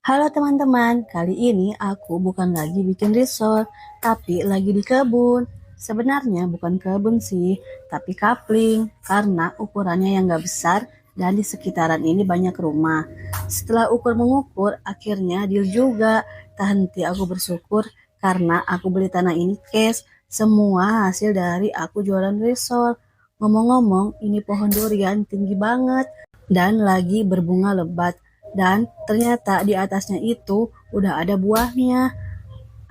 Halo teman-teman, kali ini aku bukan lagi bikin risol, tapi lagi di kebun. Sebenarnya bukan kebun sih, tapi kapling, karena ukurannya yang gak besar dan di sekitaran ini banyak rumah. Setelah ukur-mengukur, akhirnya deal juga. Tak henti aku bersyukur karena aku beli tanah ini cash, semua hasil dari aku jualan risol. Ngomong-ngomong, ini pohon durian tinggi banget dan lagi berbunga lebat. Dan ternyata di atasnya itu udah ada buahnya,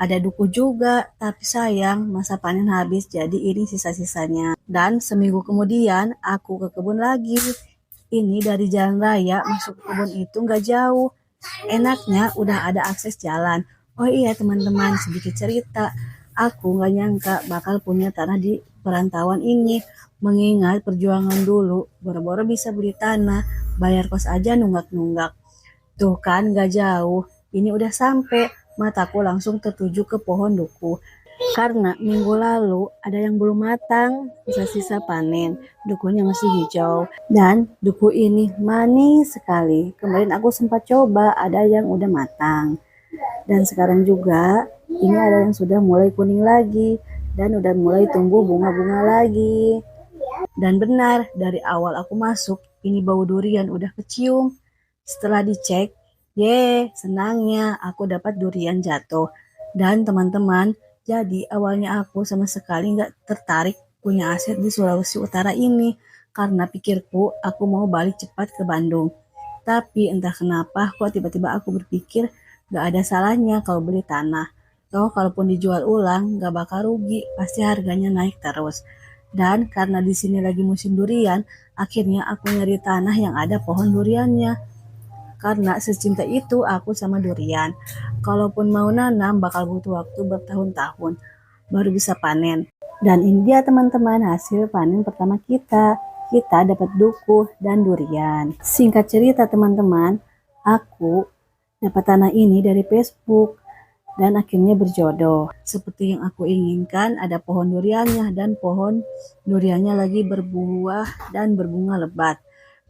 ada duku juga, tapi sayang masa panen habis jadi ini sisa-sisanya. Dan seminggu kemudian aku ke kebun lagi. Ini dari jalan raya masuk ke kebun itu nggak jauh. Enaknya udah ada akses jalan. Oh iya teman-teman, sedikit cerita. Aku nggak nyangka bakal punya tanah di perantauan ini. Mengingat perjuangan dulu, boro-boro bisa beli tanah, bayar kos aja nunggak-nunggak. Tuh kan gak jauh, ini udah sampai. Mataku langsung tertuju ke pohon duku. Karena minggu lalu ada yang belum matang, sisa-sisa panen. Dukunya masih hijau. Dan duku ini manis sekali. Kemarin aku sempat coba, ada yang udah matang. Dan sekarang juga, ini ada yang sudah mulai kuning lagi. Dan udah mulai tumbuh bunga-bunga lagi. Dan benar, dari awal aku masuk, ini bau durian udah kecium. Setelah dicek, senangnya aku dapat durian jatuh. Dan teman-teman, jadi awalnya aku sama sekali nggak tertarik punya aset di Sulawesi Utara ini. Karena pikirku aku mau balik cepat ke Bandung. Tapi entah kenapa kok tiba-tiba aku berpikir nggak ada salahnya kalau beli tanah. Toh kalaupun dijual ulang nggak bakal rugi, pasti harganya naik terus. Dan karena di sini lagi musim durian, akhirnya aku nyari tanah yang ada pohon duriannya. Karena secinta itu aku sama durian. Kalaupun mau nanam bakal butuh waktu bertahun-tahun baru bisa panen. Dan ini dia teman-teman hasil panen pertama kita. Kita dapat duku dan durian. Singkat cerita teman-teman, aku dapat tanah ini dari Facebook dan akhirnya berjodoh. Seperti yang aku inginkan, ada pohon duriannya dan pohon duriannya lagi berbuah dan berbunga lebat.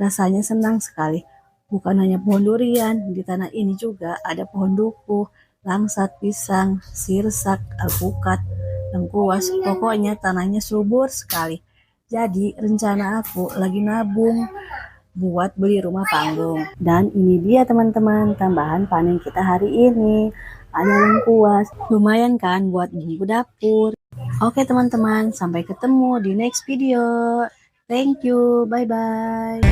Rasanya senang sekali. Bukan hanya pohon durian, di tanah ini juga ada pohon duku, langsat, pisang, sirsak, alpukat, lengkuas. Pokoknya tanahnya subur sekali. Jadi rencana aku lagi nabung buat beli rumah panggung. Dan ini dia teman-teman tambahan panen kita hari ini. Ada lengkuas. Lumayan kan buat bumbu dapur. Oke teman-teman, sampai ketemu di next video. Thank you, bye-bye.